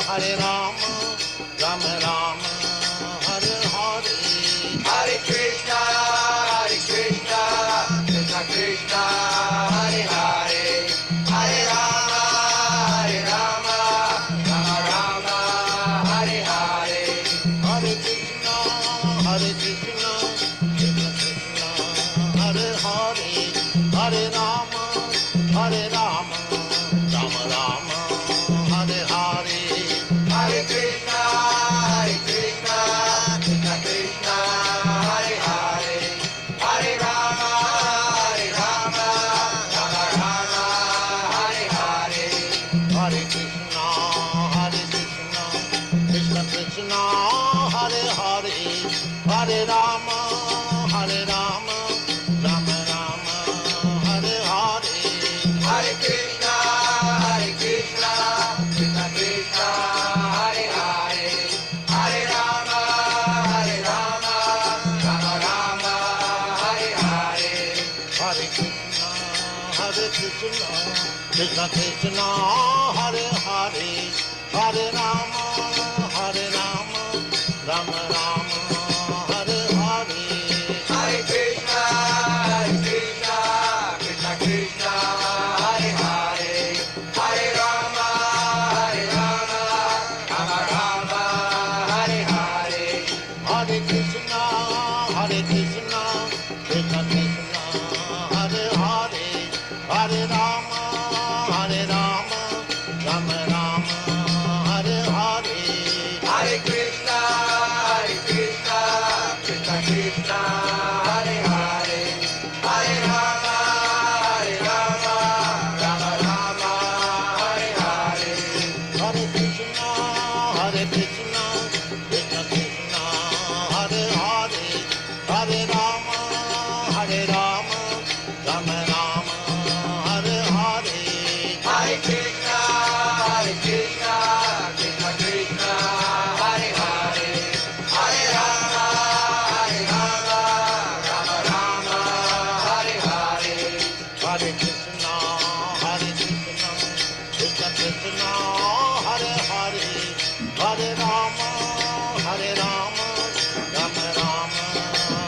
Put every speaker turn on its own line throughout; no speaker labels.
Hare Rama, Rama Rama, Hare Hare, Hare Krishna, Krishna Krishna, Hare Hare, Hare Rama, Rama Rama, Hare Hare, Hare Krishna, Krishna Krishna, Hare Hare, Hare Rama, Rama Rama, Hare Hare, Hare Krishna, Krishna Krishna, Hare Hare, Hare Rama, Rama Rama, Hare Hare, Hare Krishna, Krishna Krishna, Hare Hare, Hare Rama, Rama Rama, Hare Hare, Hare Krishna, Krishna Krishna, Hare Hare, Hare Rama, Rama Rama, Hare Hare, Hare Krishna, Krishna Krishna, Hare Hare, Hare Rama, Rama Rama, Hare Hare, Hare Krishna, Krishna Krishna, Hare Hare, Hare Rama, Rama Rama, Hare Hare, Hare Krishna, Krishna Krishna, Hare Hare, Hare Rama, Rama Rama, Hare Hare, Hare Krishna, Krishna Krishna, Hare Hare, Hare Rama, Rama Rama, Hare Hare, Hare Krishna, Krishna Krishna, Hare Hare, Hare Rama, Rama Rama, Hare Hare, Hare Krishna, Krishna Krishna, Hare Hare, Hare Rama, Rama Rama, Hare Hare, Hare Krishna, Krishna Krishna, Hare Hare, Hare Rama, Rama Rama, Hare Hare, Hare Krishna, Krishna Krishna, Hare Hare, Hare Rama, Rama Rama,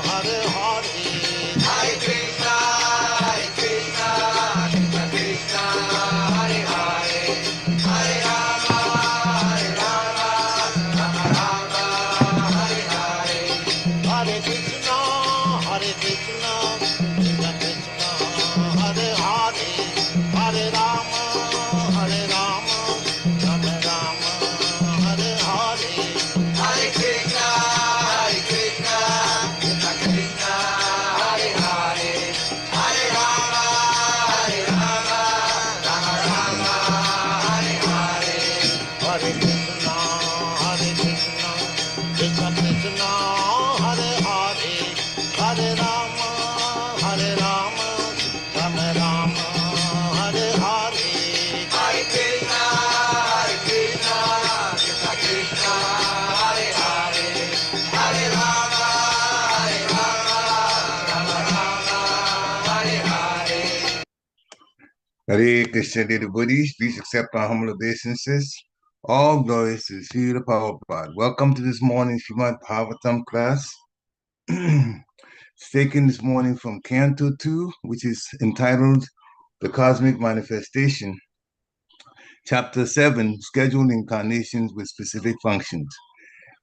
Hare Hare, Hare Krishna, Krishna Krishna, Hare Hare, Hare Rama, Rama Rama, Hare Hare, Hare Krishna, Krishna Krishna, Hare Hare, Hare Rama, Rama Rama, Hare Hare, Hare Krishna, Krishna Krishna, Hare Hare, Hare Rama, Rama Rama, Hare Hare, Hare Krishna, Krishna Krishna, Hare Hare, Hare Rama, Rama Rama, Hare Hare.
Hare Krishna, dear devotees, please accept our humble obeisances. All glories to the Spirit of power of God. Welcome to this morning's Srimad Bhagavatam class. It's taken this morning from Canto 2, which is entitled The Cosmic Manifestation, Chapter 7, Scheduled Incarnations with Specific Functions.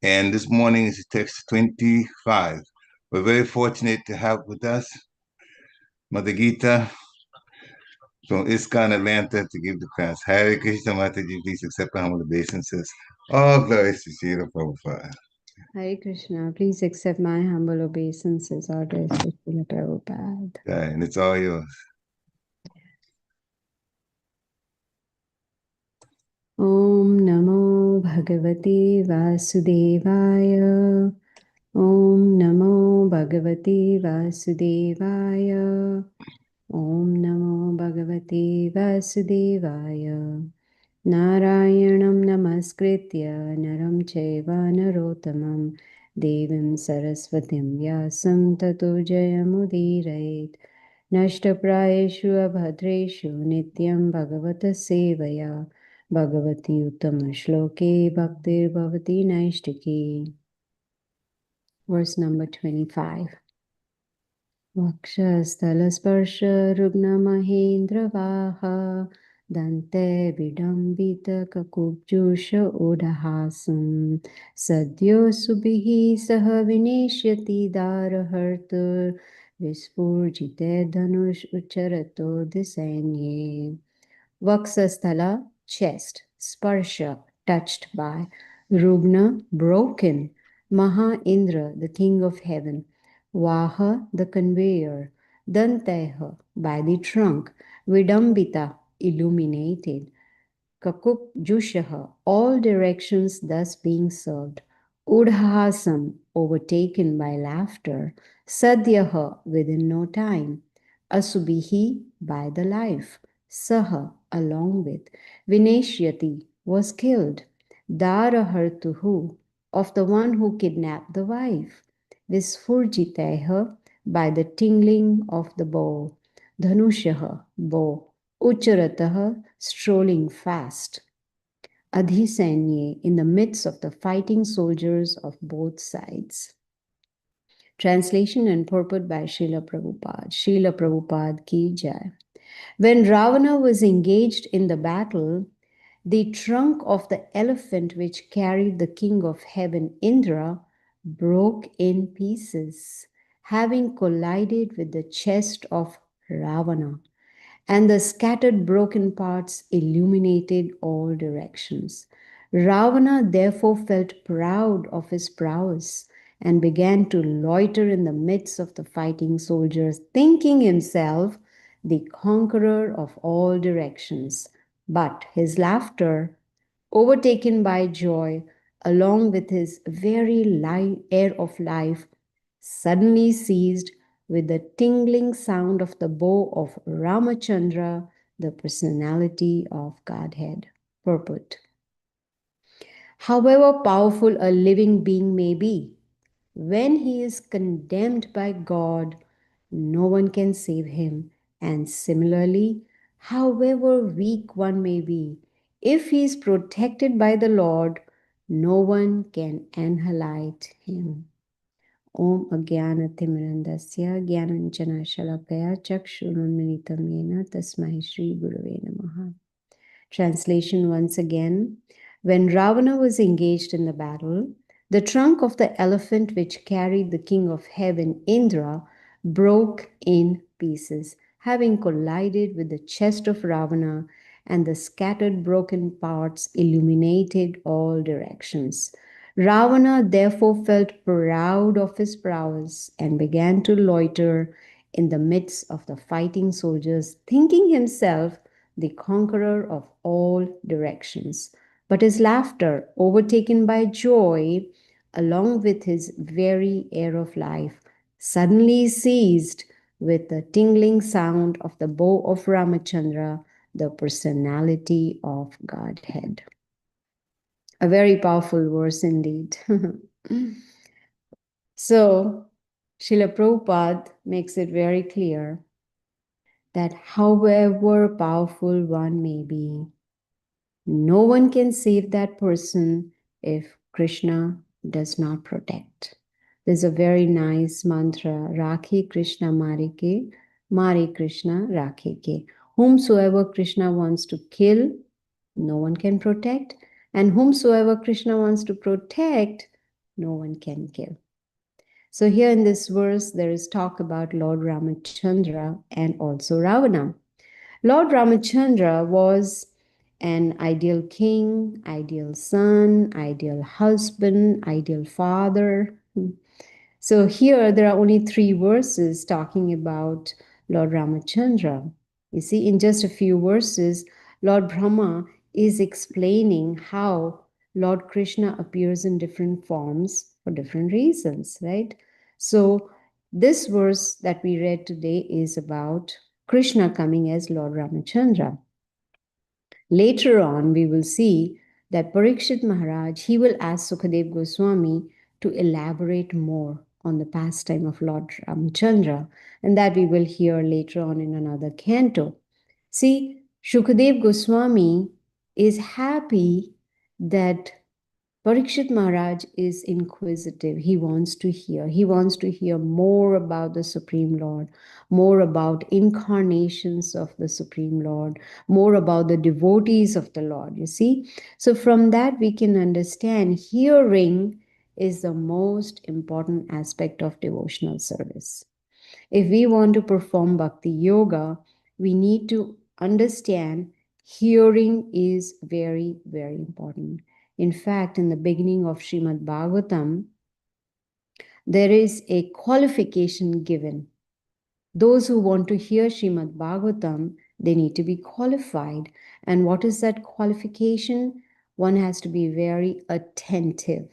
And this morning is text 25. We're very fortunate to have with us Mother Gita from ISKCON Atlanta to give the class. Hare Krishna, Mataji, please accept our humble obeisances. All glories to Srila Prabhupada.
Hare Krishna, please accept my humble obeisances. All glories to Srila Prabhupada.
Okay, and it's all yours.
Om Namo Bhagavate Vasudevaya. Om Namo Bhagavate Vasudevaya. Om Namo Bhagavate Vasudevaya. Narayanam Namaskritya Naram Chaiva Narottamam Devim Saraswatim Vyasam Tato Jayamudirayet. Nashtaprayeshu abhadreshu nityam bhagavata sevaya Bhagavati Uttama Shloke Bhaktir Bhavati Naishtiki. Verse number 25. vakṣaḥ-sthala-sparśa-rugna-mahendra-vāha dantair viḍambita-kakubjuṣa ūḍha-hāsam sadyo subhiḥ saha vineṣyati dāra-hartur visphūrjitair dhanuṣa uccarato dhisainye. vakṣaḥ-sthala, chest, sparsha, touched by, rugna, broken, Indra, the king of heaven, Vāha, the conveyor, dantair, by the trunk, viḍambita, illuminated, kakubjuṣa, all directions thus being served, ūḍha-hāsam, overtaken by laughter, sadyo, within no time, subhiḥ, by the life, saha, along with, vineṣyati, was killed, dāra-hartur, of the one who kidnapped the wife, visphūrjitair, by the tingling of the bow, dhanuṣa, bow, uccarato, strolling fast, dhisainye, in the midst of the fighting soldiers of both sides. Translation and purport by Srila Prabhupada. Srila Prabhupada ki jai. When Rāvaṇa was engaged in the battle, the trunk of the elephant which carried the king of heaven, Indra, broke in pieces, having collided with the chest of Rāvaṇa, and the scattered broken parts illuminated all directions. Rāvaṇa therefore felt proud of his prowess and began to loiter in the midst of the fighting soldiers, thinking himself the conqueror of all directions. But his laughter, overtaken by joy, along with his very air of life, suddenly ceased with the tingling sound of the bow of Rāmacandra, the personality of Godhead. Purport. However powerful a living being may be, when he is condemned by God, no one can save him. And similarly, however weak one may be, if he is protected by the Lord, no one can annihilate him. Om Ajnana-timirandasya Jnananjana-shalakaya Chakshurunmilitam Yena Tasmai Shri Gurave Namaha. Translation once again. When Rāvaṇa was engaged in the battle, the trunk of the elephant which carried the king of heaven, Indra, broke in pieces, having collided with the chest of Rāvaṇa, and the scattered broken parts illuminated all directions. Rāvaṇa therefore felt proud of his prowess and began to loiter in the midst of the fighting soldiers, thinking himself the conqueror of all directions. But his laughter, overtaken by joy, along with his very air of life, suddenly ceased with the tingling sound of the bow of Rāmacandra, the personality of Godhead. A very powerful verse indeed. So, Srila Prabhupada makes it very clear that however powerful one may be, no one can save that person if Krishna does not protect. There's a very nice mantra, Rakhe Krishna Marike, Mare Krishna Rakhe Ke. Whomsoever Krishna wants to kill, no one can protect. And whomsoever Krishna wants to protect, no one can kill. So here in this verse, there is talk about Lord Rāmacandra and also Rāvaṇa. Lord Rāmacandra was an ideal king, ideal son, ideal husband, ideal father. So here there are only 3 verses talking about Lord Rāmacandra. You see, in just a few verses, Lord Brahma is explaining how Lord Krishna appears in different forms for different reasons, right? So this verse that we read today is about Krishna coming as Lord Rāmacandra. Later on, we will see that Parikshit Maharaj, he will ask Sukadeva Goswami to elaborate more on the pastime of Lord Rāmacandra, and that we will hear later on in another canto. See, Sukadeva Goswami is happy that Parikshit Maharaj is inquisitive. He wants to hear. He wants to hear more about the Supreme Lord, more about incarnations of the Supreme Lord, more about the devotees of the Lord, you see. So from that we can understand hearing is the most important aspect of devotional service. If we want to perform bhakti yoga, we need to understand hearing is very, very important. In fact, in the beginning of Srimad Bhagavatam, there is a qualification given. Those who want to hear Srimad Bhagavatam, they need to be qualified. And what is that qualification? One has to be very attentive.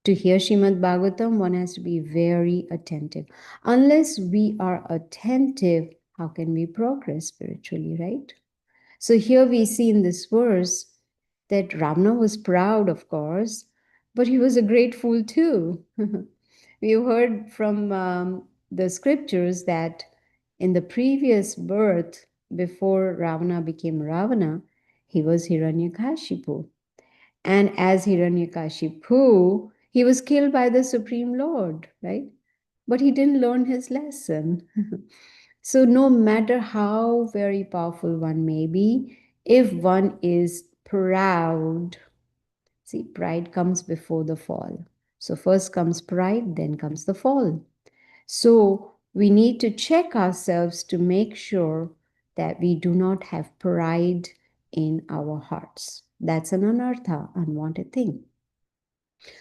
To hear Srimad Bhagavatam, one has to be very attentive. Unless we are attentive, how can we progress spiritually, right? So here we see in this verse that Ravana was proud, of course, but he was a great fool too. We heard from the scriptures that in the previous birth, before Ravana became Ravana, he was Hiranyakashipu. And as Hiranyakashipu, he was killed by the Supreme Lord, right? But he didn't learn his lesson. So no matter how very powerful one may be, if one is proud, see, pride comes before the fall. So first comes pride, then comes the fall. So we need to check ourselves to make sure that we do not have pride in our hearts. That's an anartha, unwanted thing.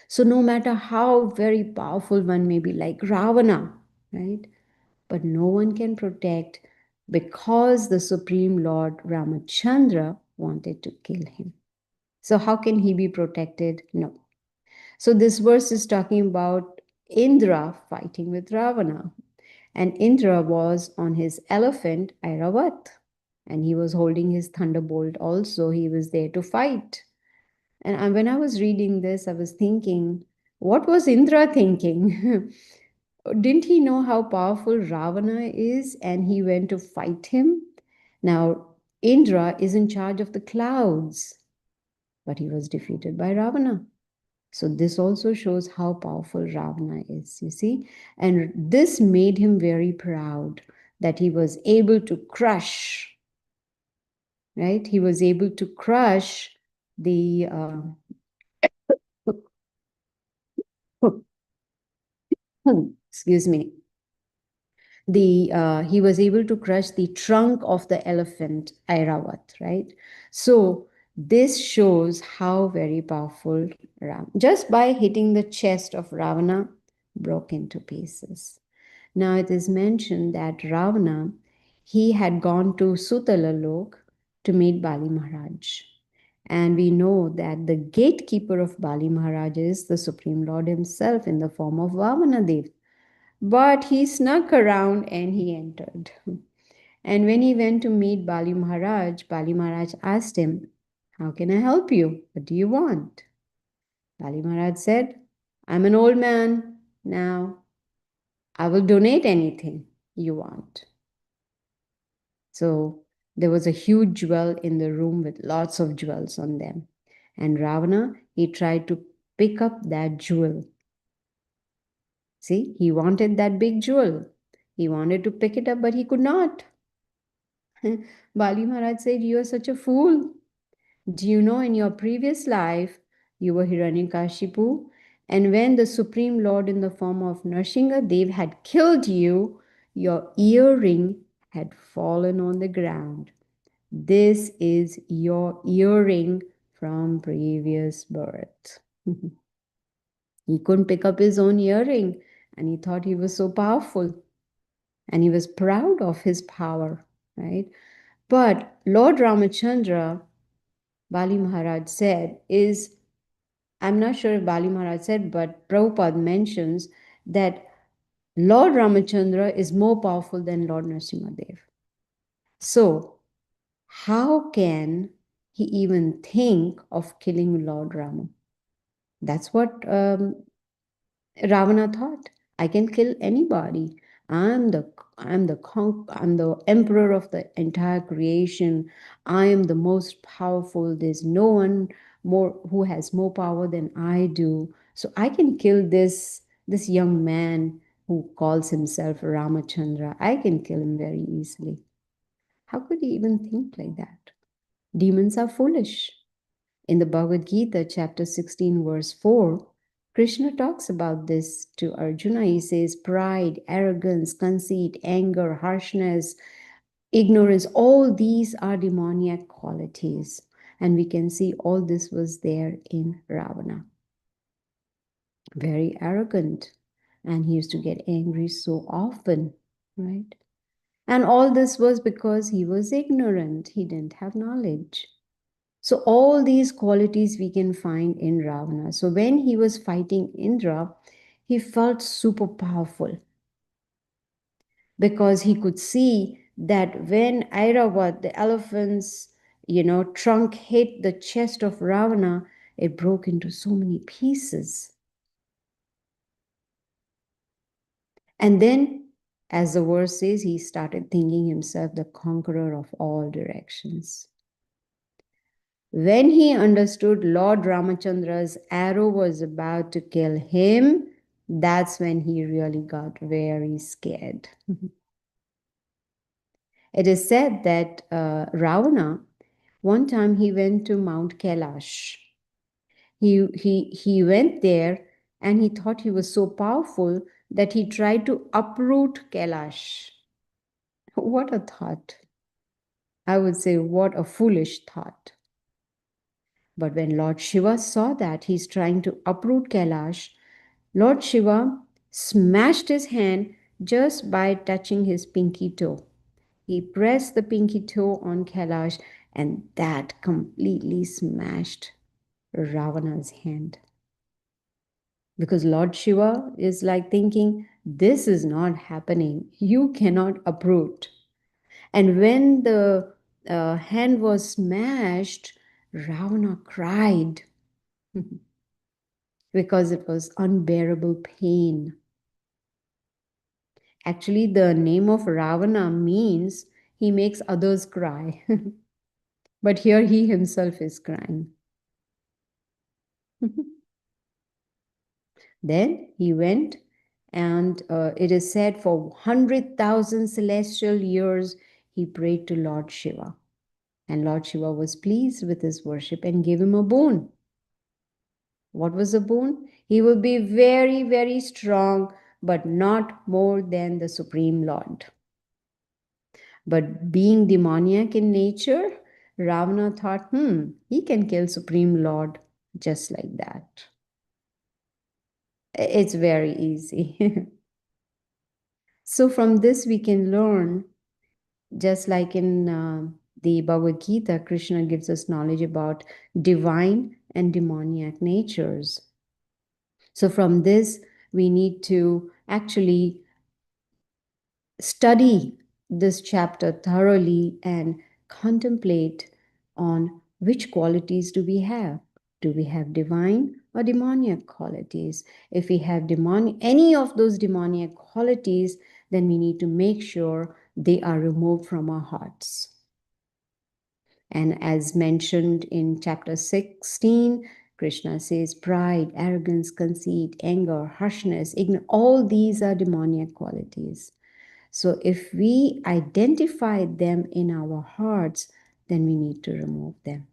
So no matter how very powerful one may be, like Ravana, right? But no one can protect because the Supreme Lord Rāmacandra wanted to kill him. So how can he be protected? No. So this verse is talking about Indra fighting with Ravana. And Indra was on his elephant, Airavat. And he was holding his thunderbolt also. He was there to fight. And when I was reading this, I was thinking, what was Indra thinking? Didn't he know how powerful Ravana is and he went to fight him? Now, Indra is in charge of the clouds, but he was defeated by Ravana. So this also shows how powerful Ravana is, you see. And this made him very proud that he was able to crush, right? He was able to crush the excuse me, he was able to crush the trunk of the elephant Airavat, right? So this shows how very powerful Ram, just by hitting the chest of Ravana, broke into pieces. Now it is mentioned that Ravana, he had gone to Sutala-lok to meet Bali Maharaj. And we know that the gatekeeper of Bali Maharaj is the Supreme Lord himself in the form of Vamanadev. But he snuck around and he entered. And when he went to meet Bali Maharaj asked him, "How can I help you? What do you want?" Bali Maharaj said, "I'm an old man now. I will donate anything you want." So there was a huge jewel in the room with lots of jewels on them. And Ravana, he tried to pick up that jewel. See, he wanted that big jewel. He wanted to pick it up, but he could not. Bali Maharaj said, "You are such a fool. Do you know in your previous life, you were Hiranyakashipu, and when the Supreme Lord in the form of Nrsimha-dev had killed you, your earring had fallen on the ground. This is your earring from previous birth." He couldn't pick up his own earring, and he thought he was so powerful. And he was proud of his power, right? But Lord Rāmacandra, Bali Maharaj said, I'm not sure if Bali Maharaj said, but Prabhupada mentions that Lord Rāmacandra is more powerful than Lord Nrsimha-dev. So, how can he even think of killing Lord Rama? That's what Ravana thought. I can kill anybody. I'm the I'm the emperor of the entire creation. I am the most powerful. There's no one more who has more power than I do. So I can kill this young man who calls himself Rāmacandra. I can kill him very easily. How could he even think like that? Demons are foolish. In the Bhagavad Gita, chapter 16, verse 4, Krishna talks about this to Arjuna. He says, pride, arrogance, conceit, anger, harshness, ignorance, all these are demoniac qualities. And we can see all this was there in Ravana. Very arrogant. And he used to get angry so often, right? And all this was because he was ignorant. He didn't have knowledge. So all these qualities we can find in Ravana. So when he was fighting Indra, he felt super powerful because he could see that when Airavat, the elephant's, trunk hit the chest of Ravana, it broke into so many pieces. And then, as the verse says, he started thinking himself the conqueror of all directions. When he understood Lord Ramachandra's arrow was about to kill him, that's when he really got very scared. It is said that Ravana, one time he went to Mount Kailash. He went there and he thought he was so powerful that he tried to uproot Kailash. What a thought. I would say, what a foolish thought. But when Lord Shiva saw that he's trying to uproot Kailash, Lord Shiva smashed his hand just by touching his pinky toe. He pressed the pinky toe on Kailash, and that completely smashed Ravana's hand. Because Lord Shiva is like thinking, this is not happening. You cannot uproot. And when the hand was smashed, Ravana cried because it was unbearable pain. Actually, the name of Ravana means he makes others cry. But here he himself is crying. Then he went, and it is said for 100,000 celestial years he prayed to Lord Shiva. And Lord Shiva was pleased with his worship and gave him a boon. What was the boon? He will be very, very strong, but not more than the Supreme Lord. But being demoniac in nature, Ravana thought, he can kill Supreme Lord just like that. It's very easy. So from this we can learn, just like in the Bhagavad Gita, Krishna gives us knowledge about divine and demoniac natures. So from this, we need to actually study this chapter thoroughly and contemplate on which qualities do we have. Do we have divine or demoniac qualities? If we have any of those demoniac qualities, then we need to make sure they are removed from our hearts. And as mentioned in chapter 16, Krishna says pride, arrogance, conceit, anger, harshness, ignorance, all these are demoniac qualities. So if we identify them in our hearts, then we need to remove them.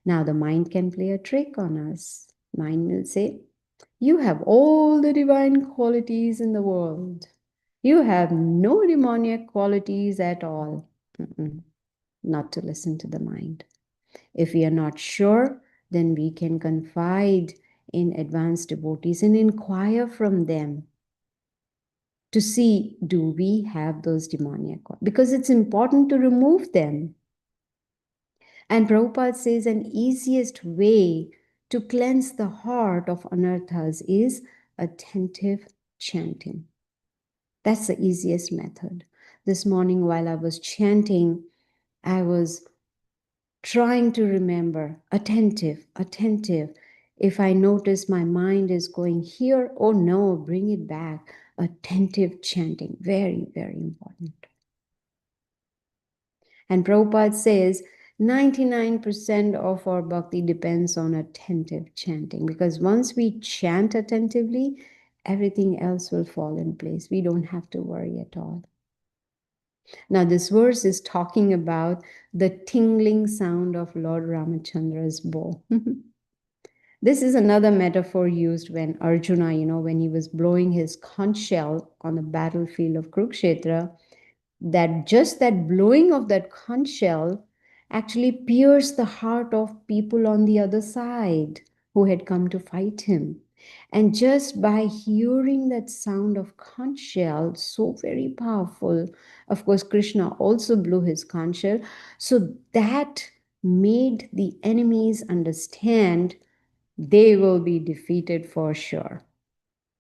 Now the mind can play a trick on us. Mind will say, you have all the divine qualities in the world. You have no demoniac qualities at all. Not to listen to the mind. If we are not sure, then we can confide in advanced devotees and inquire from them to see, do we have those demoniac qualities? Because it's important to remove them. And Prabhupada says an easiest way to cleanse the heart of anarthas is attentive chanting. That's the easiest method. This morning while I was chanting, I was trying to remember, attentive, If I notice my mind is going here, oh no, bring it back. Attentive chanting, very, very important. And Prabhupada says 99% of our bhakti depends on attentive chanting, because once we chant attentively, everything else will fall in place. We don't have to worry at all. Now, this verse is talking about the tingling sound of Lord Rāmacandра's bow. This is another metaphor used when Arjuna, when he was blowing his conch shell on the battlefield of Kurukshetra, that just that blowing of that conch shell actually pierced the heart of people on the other side who had come to fight him. And just by hearing that sound of conch shell, so very powerful, of course, Krishna also blew his conch shell, so that made the enemies understand they will be defeated for sure.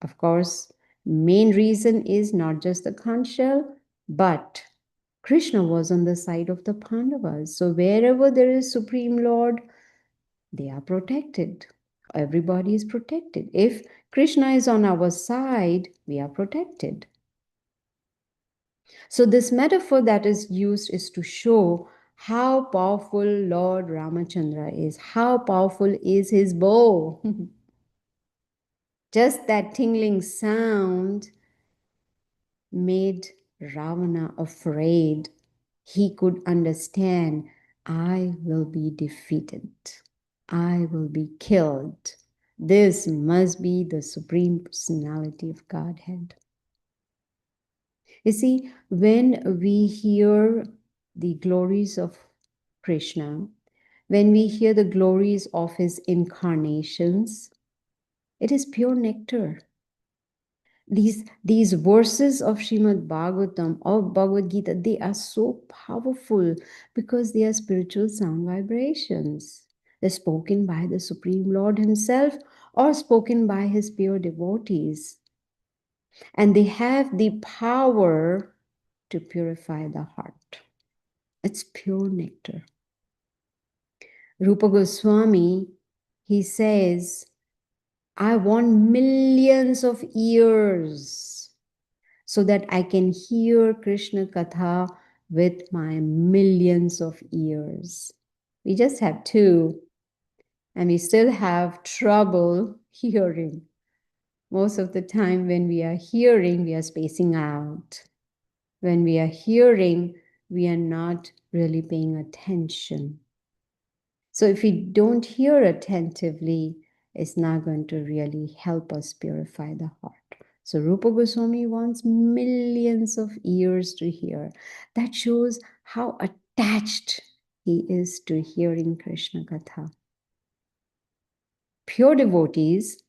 Of course, main reason is not just the conch shell, but Krishna was on the side of the Pandavas. So wherever there is Supreme Lord, they are protected. Everybody is protected. If Krishna is on our side, we are protected. So this metaphor that is used is to show how powerful Lord Rāmacandra is, how powerful is his bow. Just that tingling sound made Ravana afraid. He could understand, I will be defeated. I will be killed. This must be the Supreme Personality of Godhead. You see, when we hear the glories of Krishna, when we hear the glories of his incarnations, it is pure nectar. These verses of Srimad Bhagavatam or Bhagavad Gita, they are so powerful because they are spiritual sound vibrations. They're spoken by the Supreme Lord himself or spoken by his pure devotees. And they have the power to purify the heart. It's pure nectar. Rupa Goswami, he says, I want millions of ears so that I can hear Krishna Katha with my millions of ears. We just have two, and we still have trouble hearing. Most of the time when we are hearing, we are spacing out. When we are hearing, we are not really paying attention. So if we don't hear attentively, it's not going to really help us purify the heart. So Rupa Goswami wants millions of ears to hear. That shows how attached he is to hearing Krishna Katha. Pure devotees,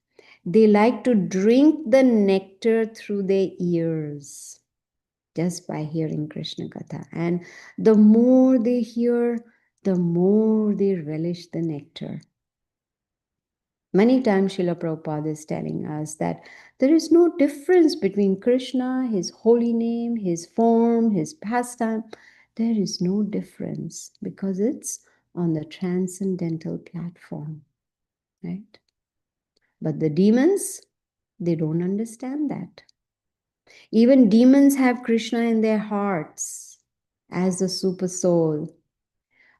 they like to drink the nectar through their ears just by hearing Krishna Katha. And the more they hear, the more they relish the nectar. Many times Srila Prabhupada is telling us that there is no difference between Krishna, his holy name, his form, his pastime. There is no difference because it's on the transcendental platform, right? But the demons, they don't understand that. Even demons have Krishna in their hearts as the super soul.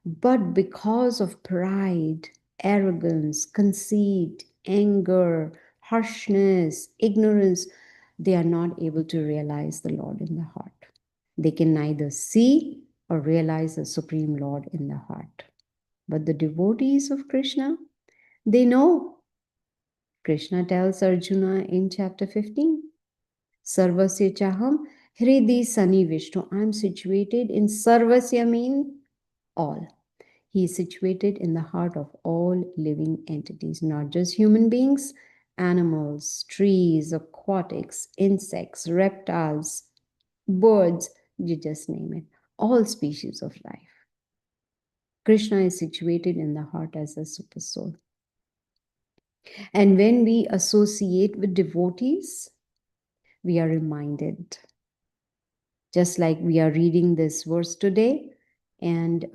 But because of pride, arrogance, conceit, anger, harshness, ignorance, they are not able to realize the Lord in the heart. They can neither see or realize the Supreme Lord in the heart. But the devotees of Krishna, they know. Krishna tells Arjuna in chapter 15, Sarvasya chaham hridi sanivishto. I am situated in Sarvasya mean all. He is situated in the heart of all living entities, not just human beings, animals, trees, aquatics, insects, reptiles, birds, you just name it, all species of life. Krishna is situated in the heart as a super soul. And when we associate with devotees, we are reminded, just like we are reading this verse today, And,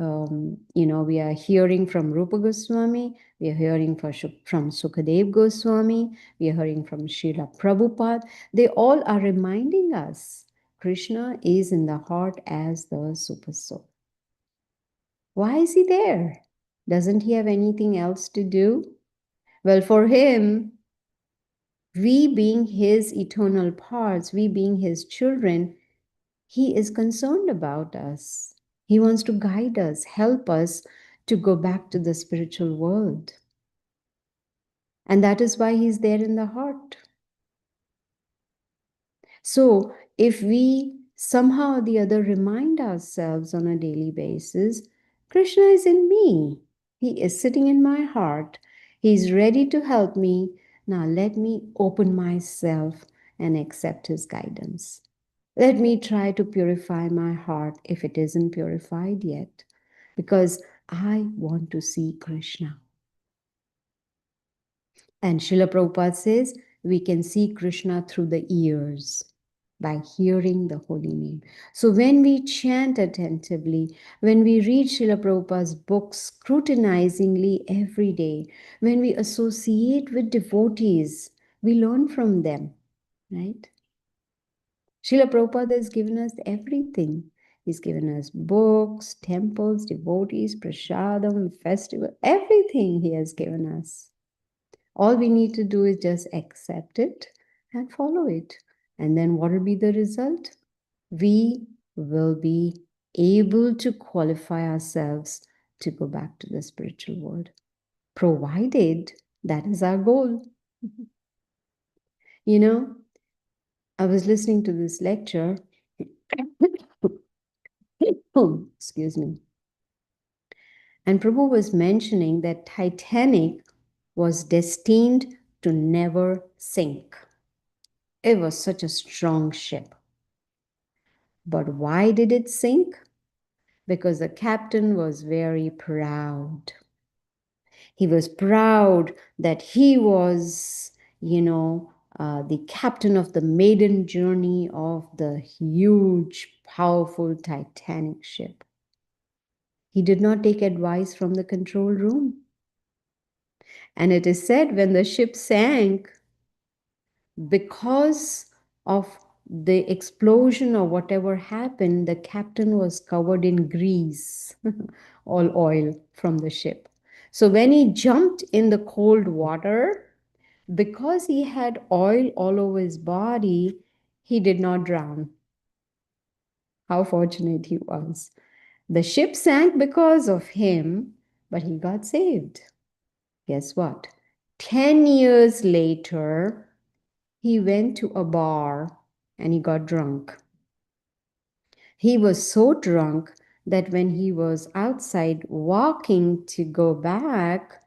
we are hearing from Rupa Goswami, we are hearing from Sukadev Goswami, we are hearing from Srila Prabhupada. They all are reminding us Krishna is in the heart as the Super Soul. Why is he there? Doesn't he have anything else to do? Well, for him, we being his eternal parts, we being his children, he is concerned about us. He wants to guide us, help us to go back to the spiritual world. And that is why he's there in the heart. So if we somehow or the other remind ourselves on a daily basis, Krishna is in me. He is sitting in my heart. He's ready to help me. Now let me open myself and accept his guidance. Let me try to purify my heart if it isn't purified yet, because I want to see Krishna. And Srila Prabhupada says we can see Krishna through the ears by hearing the holy name. So when we chant attentively, when we read Srila Prabhupada's books scrutinizingly every day, when we associate with devotees, we learn from them, right? Srila Prabhupada has given us everything. He's given us books, temples, devotees, prasadam, festival, everything he has given us. All we need to do is just accept it and follow it. And then what will be the result? We will be able to qualify ourselves to go back to the spiritual world, provided that is our goal. I was listening to this lecture. Excuse me. And Prabhu was mentioning that Titanic was destined to never sink. It was such a strong ship. But why did it sink? Because the captain was very proud. He was proud that he was, the captain of the maiden journey of the huge, powerful Titanic ship. He did not take advice from the control room. And it is said when the ship sank, because of the explosion or whatever happened, the captain was covered in grease, all oil from the ship. So when he jumped in the cold water, because he had oil all over his body, he did not drown. How fortunate he was. The ship sank because of him, but he got saved. Guess what? 10 years later, he went to a bar and he got drunk. He was so drunk that when he was outside walking to go back,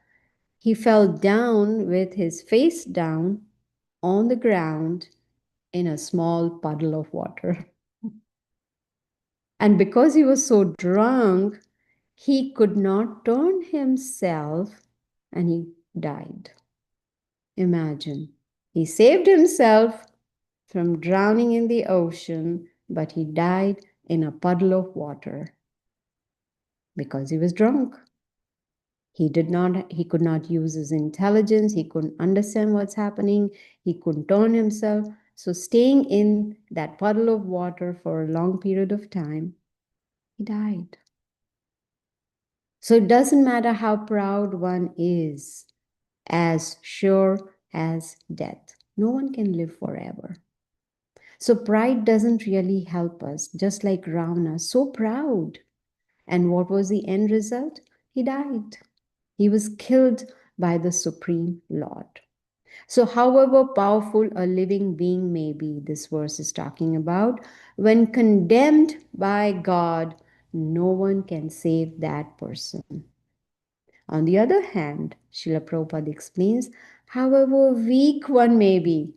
he fell down with his face down on the ground in a small puddle of water. And because he was so drunk, he could not turn himself and he died. Imagine, he saved himself from drowning in the ocean, but he died in a puddle of water because he was drunk. He could not use his intelligence. He couldn't understand what's happening. He couldn't turn himself. So staying in that puddle of water for a long period of time, he died. So it doesn't matter how proud one is, as sure as death. No one can live forever. So pride doesn't really help us, just like Ravana, so proud. And what was the end result? He died. He was killed by the Supreme Lord. So however powerful a living being may be, this verse is talking about, when condemned by God, no one can save that person. On the other hand, Srila Prabhupada explains, however weak one may be,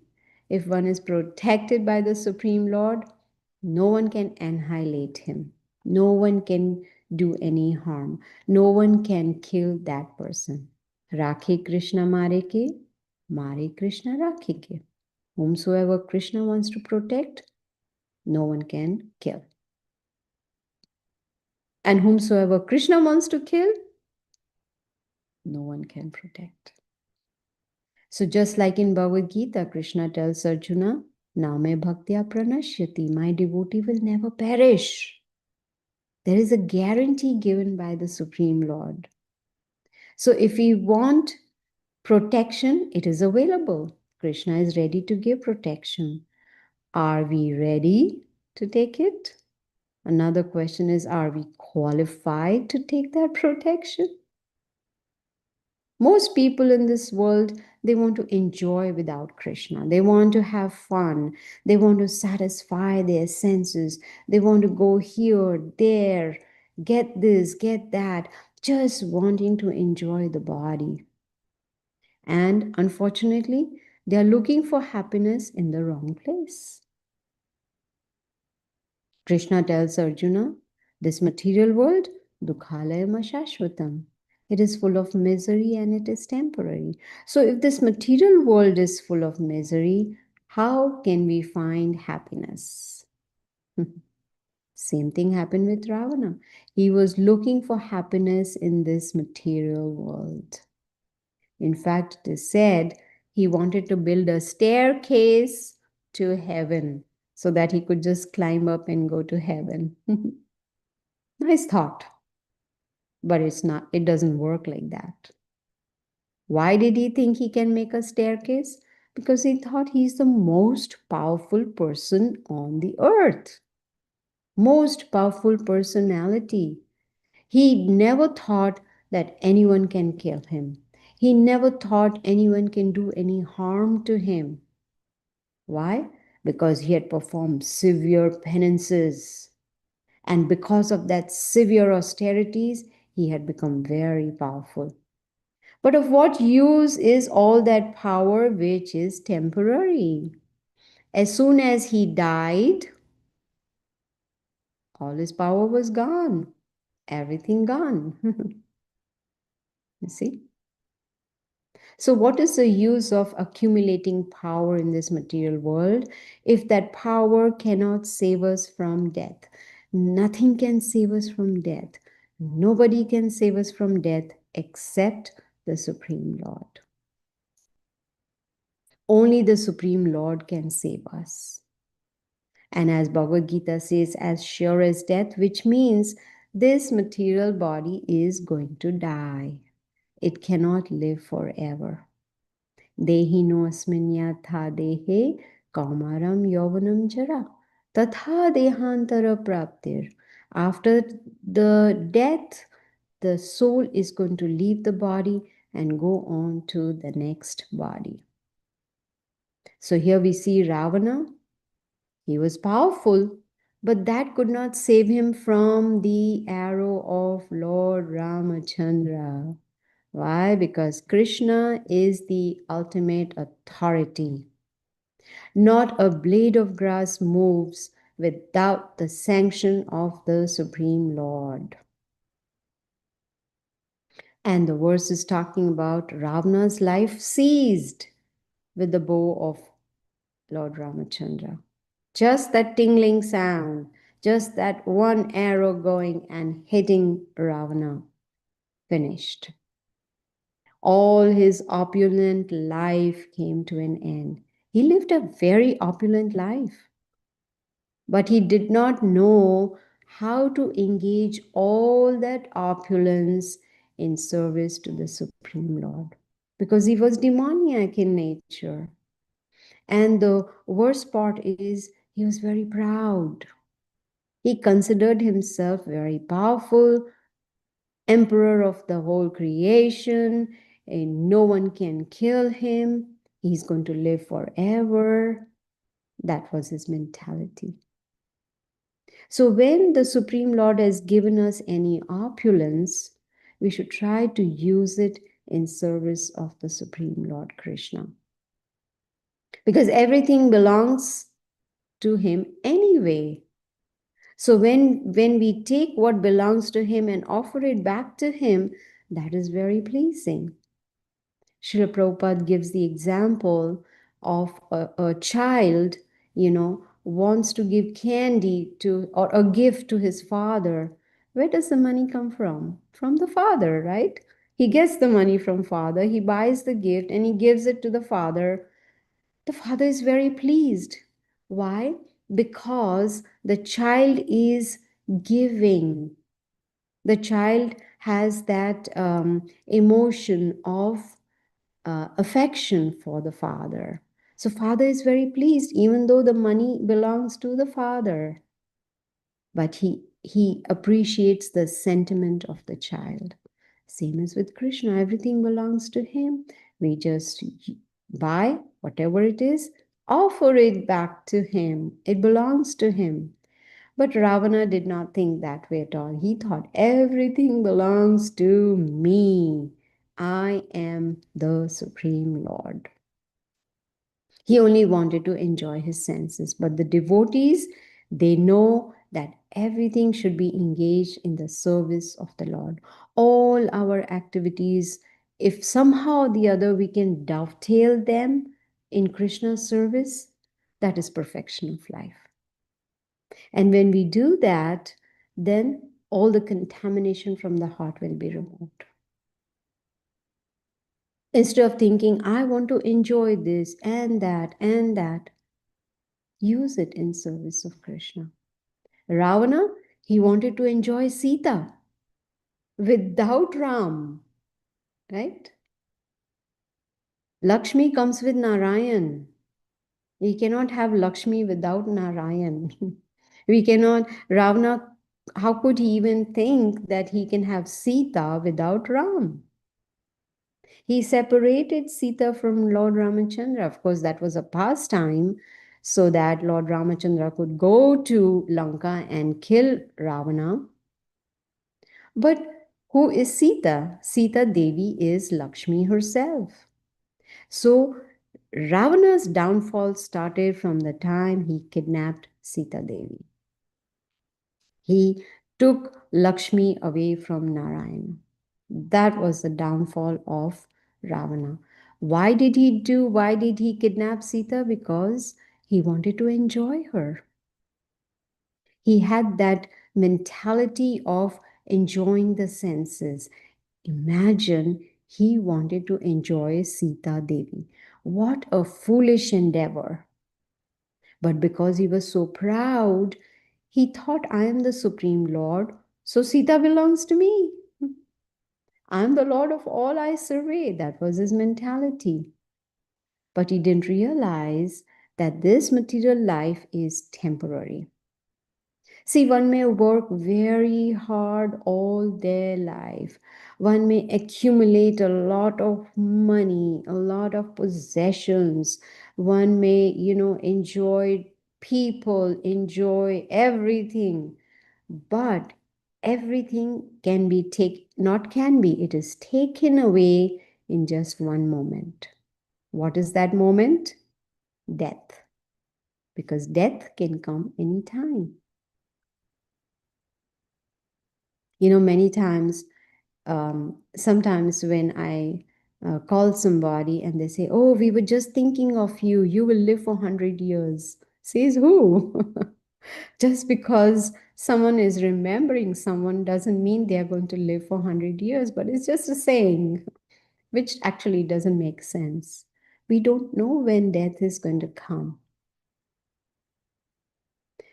if one is protected by the Supreme Lord, no one can annihilate him. No one can do any harm. No one can kill that person. Rakhe Krishna mare Krishna rakhe ke. Whomsoever Krishna wants to protect, no one can kill. And whomsoever Krishna wants to kill, no one can protect. So just like in Bhagavad Gita, Krishna tells Arjuna, Name bhaktya pranashyati, my devotee will never perish. There is a guarantee given by the Supreme Lord. So if we want protection, it is available. Krishna is ready to give protection. Are we ready to take it? Another question is, are we qualified to take that protection? Most people in this world, they want to enjoy without Krishna. They want to have fun. They want to satisfy their senses. They want to go here, there, get this, get that, just wanting to enjoy the body. And unfortunately, they are looking for happiness in the wrong place. Krishna tells Arjuna, this material world, dukkhalayam ashashvatam. It is full of misery and it is temporary. So if this material world is full of misery, how can we find happiness? Same thing happened with Ravana. He was looking for happiness in this material world. In fact, it is said he wanted to build a staircase to heaven so that he could just climb up and go to heaven. Nice thought. But it doesn't work like that. Why did he think he can make a staircase? Because he thought he's the most powerful person on the earth. Most powerful personality. He never thought that anyone can kill him. He never thought anyone can do any harm to him. Why? Because he had performed severe penances. And because of that severe austerities, he had become very powerful. But of what use is all that power which is temporary? As soon as he died, all his power was gone. Everything gone. You see? So what is the use of accumulating power in this material world if that power cannot save us from death? Nothing can save us from death. Nobody can save us from death except the Supreme Lord. Only the Supreme Lord can save us. And as Bhagavad Gita says, as sure as death, which means this material body is going to die. It cannot live forever. Dehino asmin yatha dehe kaumaram yauvanam jara tatha dehantara praptir. After the death, the soul is going to leave the body and go on to the next body. So here we see Ravana. He was powerful, but that could not save him from the arrow of Lord Rāmacandra. Why? Because Krishna is the ultimate authority. Not a blade of grass moves without the sanction of the Supreme Lord. And the verse is talking about Ravana's life seized with the bow of Lord Rāmacandra. Just that tingling sound, just that one arrow going and hitting Ravana, finished. All his opulent life came to an end. He lived a very opulent life, but he did not know how to engage all that opulence in service to the Supreme Lord, because he was demoniac in nature. And the worst part is he was very proud. He considered himself very powerful, emperor of the whole creation, and no one can kill him. He's going to live forever. That was his mentality. So when the Supreme Lord has given us any opulence, we should try to use it in service of the Supreme Lord Krishna. Because everything belongs to him anyway. So when we take what belongs to him and offer it back to him, that is very pleasing. Srila Prabhupada gives the example of a child, wants to give candy to or a gift to his father, Where does the money come from? From the father, right? He gets the money from father, he buys the gift and he gives it to the father. The father is very pleased. Why? Because the child is giving. The child has that emotion of affection for the father. So father is very pleased, even though the money belongs to the father. But he appreciates the sentiment of the child. Same as with Krishna, everything belongs to him. We just buy whatever it is, offer it back to him. It belongs to him. But Ravana did not think that way at all. He thought everything belongs to me. I am the Supreme Lord. He only wanted to enjoy his senses. But the devotees, they know that everything should be engaged in the service of the Lord. All our activities, if somehow or the other we can dovetail them in Krishna's service, that is perfection of life. And when we do that, then all the contamination from the heart will be removed. Instead of thinking, I want to enjoy this and that, use it in service of Krishna. Ravana, he wanted to enjoy Sita without Ram, right? Lakshmi comes with Narayan. We cannot have Lakshmi without Narayan. We cannot, Ravana, how could he even think that he can have Sita without Ram? He separated Sita from Lord Rāmacandra. Of course, that was a pastime so that Lord Rāmacandra could go to Lanka and kill Ravana. But who is Sita? Sita Devi is Lakshmi herself. So Ravana's downfall started from the time he kidnapped Sita Devi. He took Lakshmi away from Narayana. That was the downfall of Ravana. Why did he kidnap Sita? Because he wanted to enjoy her. He had that mentality of enjoying the senses. Imagine he wanted to enjoy Sita Devi. What a foolish endeavor. But because he was so proud, he thought, I am the Supreme Lord, so Sita belongs to me. I am the Lord of all I survey. That was his mentality. But he didn't realize that this material life is temporary. See, one may work very hard all their life. One may accumulate a lot of money, a lot of possessions. One may, enjoy people, enjoy everything. But everything can be not can be, it is taken away in just one moment. What is that moment? Death. Because death can come anytime. Many times, sometimes when I call somebody and they say, oh, we were just thinking of you, you will live for 100 years. Says who? Just because someone is remembering someone doesn't mean they are going to live for 100 years, but it's just a saying, which actually doesn't make sense. We don't know when death is going to come.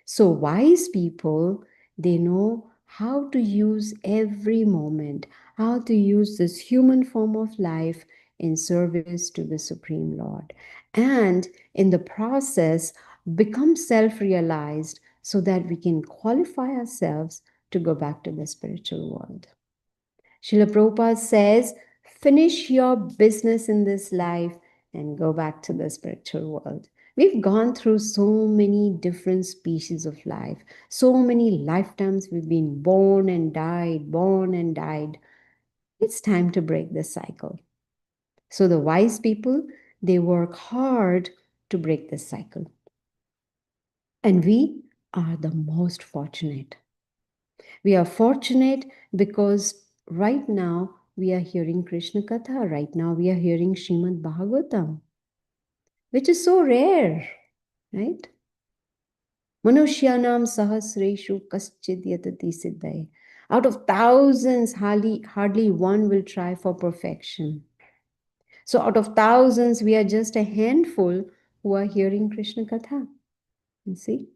So wise people, they know how to use every moment, how to use this human form of life in service to the Supreme Lord. And in the process, become self-realized so that we can qualify ourselves to go back to the spiritual world. Srila Prabhupada says, finish your business in this life and go back to the spiritual world. We've gone through so many different species of life, so many lifetimes we've been born and died. It's time to break the cycle. So the wise people, they work hard to break this cycle. And we are the most fortunate. We are fortunate because right now we are hearing Krishna Katha. Right now we are hearing Srimad Bhagavatam, which is so rare, right? Manushyanam sahasreshu kaschid yatati siddhai. Out of thousands, hardly one will try for perfection. So out of thousands, we are just a handful who are hearing Krishna Katha. You see?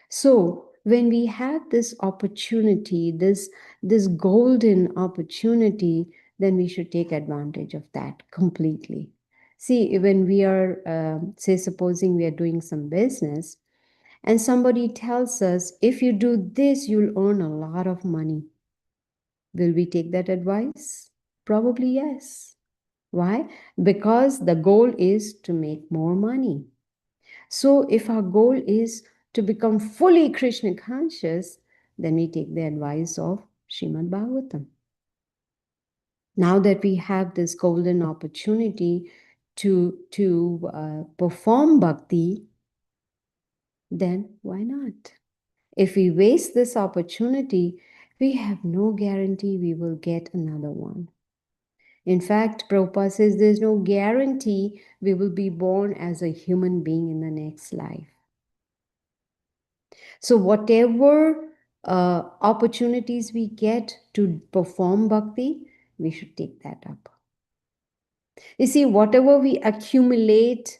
So when we have this opportunity, this golden opportunity, then we should take advantage of that completely. See, when we are, say, supposing we are doing some business, and somebody tells us, if you do this, you'll earn a lot of money. Will we take that advice? Probably yes. Why? Because the goal is to make more money. So if our goal is to become fully Krishna conscious, then we take the advice of Srimad Bhagavatam. Now that we have this golden opportunity to perform bhakti, then why not? If we waste this opportunity, we have no guarantee we will get another one. In fact, Prabhupada says there's no guarantee we will be born as a human being in the next life. So whatever opportunities we get to perform bhakti, we should take that up. You see, whatever we accumulate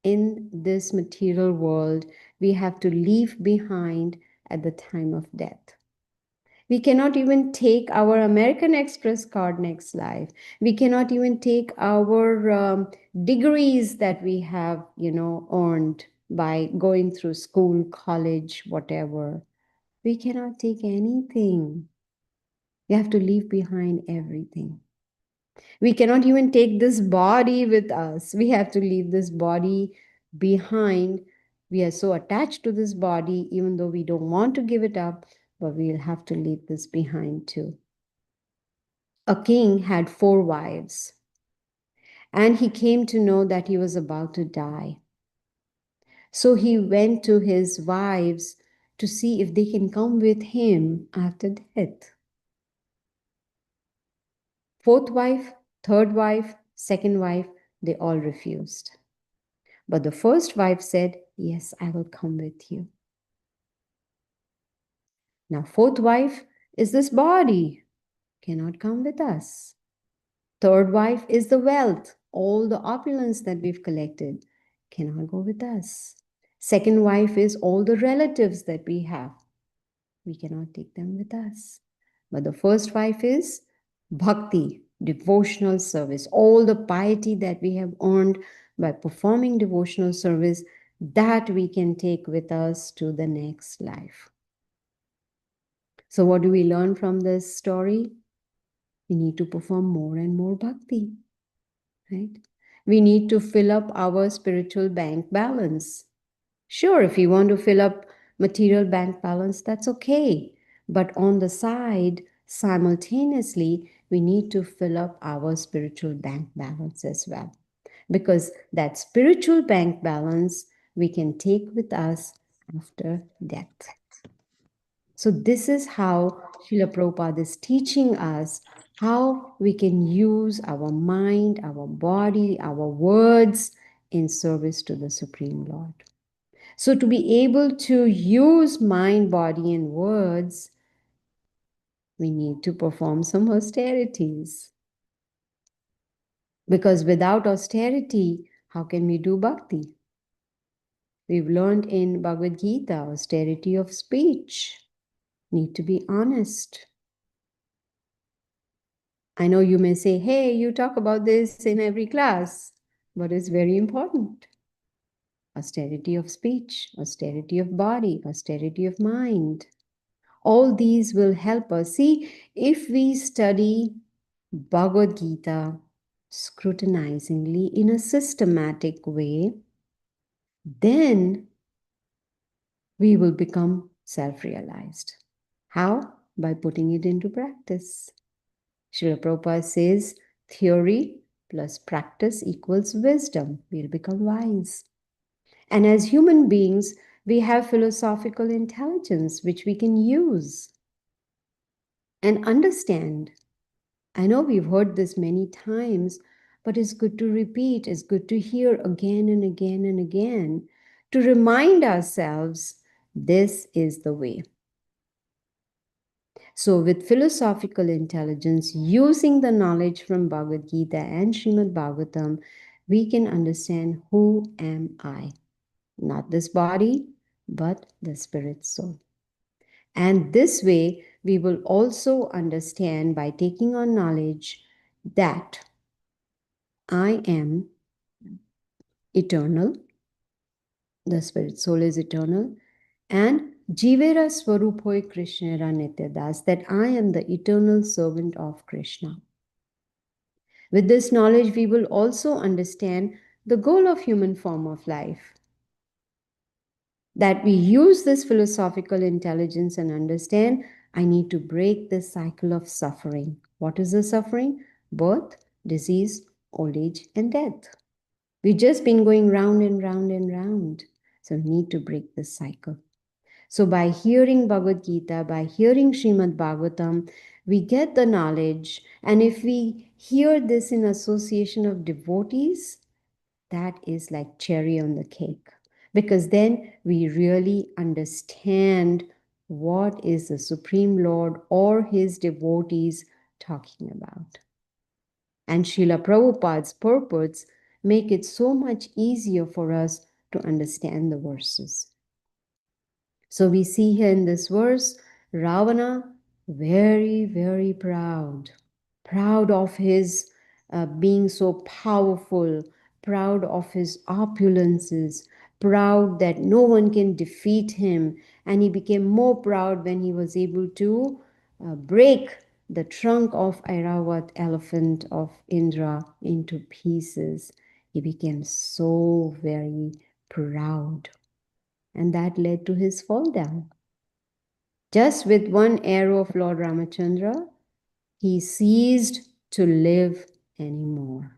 in this material world, we have to leave behind at the time of death. We cannot even take our American Express card next life. We cannot even take our degrees that we have, earned by going through school, college, whatever. We cannot take anything. We have to leave behind everything. We cannot even take this body with us. We have to leave this body behind. We are so attached to this body, even though we don't want to give it up, but we'll have to leave this behind too. A king had 4 wives, and he came to know that he was about to die. So he went to his wives to see if they can come with him after death. 4th wife, 3rd wife, 2nd wife, they all refused. But the 1st wife said, yes, I will come with you. Now 4th wife is this body, cannot come with us. 3rd wife is the wealth, all the opulence that we've collected, cannot go with us. 2nd wife is all the relatives that we have. We cannot take them with us. But the 1st wife is bhakti, devotional service, all the piety that we have earned by performing devotional service, that we can take with us to the next life. So what do we learn from this story? We need to perform more and more bhakti, right? We need to fill up our spiritual bank balance. Sure, if you want to fill up material bank balance, that's okay. But on the side, simultaneously, we need to fill up our spiritual bank balance as well. Because that spiritual bank balance we can take with us after death. So this is how Srila Prabhupada is teaching us how we can use our mind, our body, our words in service to the Supreme Lord. So to be able to use mind, body, and words, we need to perform some austerities. Because without austerity, how can we do bhakti? We've learned in Bhagavad Gita, austerity of speech. Need to be honest. I know you may say, hey, you talk about this in every class, but it's very important. Austerity of speech, austerity of body, austerity of mind. All these will help us. See, if we study Bhagavad Gita scrutinizingly in a systematic way, then we will become self-realized. How? By putting it into practice. Srila Prabhupada says, theory plus practice equals wisdom. We'll become wise. And as human beings, we have philosophical intelligence, which we can use and understand. I know we've heard this many times, but it's good to repeat. It's good to hear again and again and again to remind ourselves this is the way. So with philosophical intelligence, using the knowledge from Bhagavad Gita and Srimad Bhagavatam, we can understand who am I? Not this body, but the spirit soul. And this way, we will also understand by taking on knowledge that I am eternal, the spirit soul is eternal, and Jivera Swaruphoy Krishnera Nityadas, that I am the eternal servant of Krishna. With this knowledge, we will also understand the goal of human form of life. That we use this philosophical intelligence and understand I need to break this cycle of suffering. What is the suffering? Birth, disease, old age, and death. We've just been going round and round and round. So we need to break this cycle. So by hearing Bhagavad Gita, by hearing Srimad Bhagavatam, we get the knowledge. And if we hear this in association of devotees, that is like cherry on the cake. Because then we really understand what is the Supreme Lord or his devotees talking about. And Srila Prabhupada's purports make it so much easier for us to understand the verses. So we see here in this verse, Ravana, very, very proud. Proud of his being so powerful, proud of his opulences, proud that no one can defeat him. And he became more proud when he was able to break the trunk of Airavat elephant of Indra into pieces. He became so very proud. And that led to his fall down. Just with one arrow of Lord Rāmacandra, he ceased to live anymore.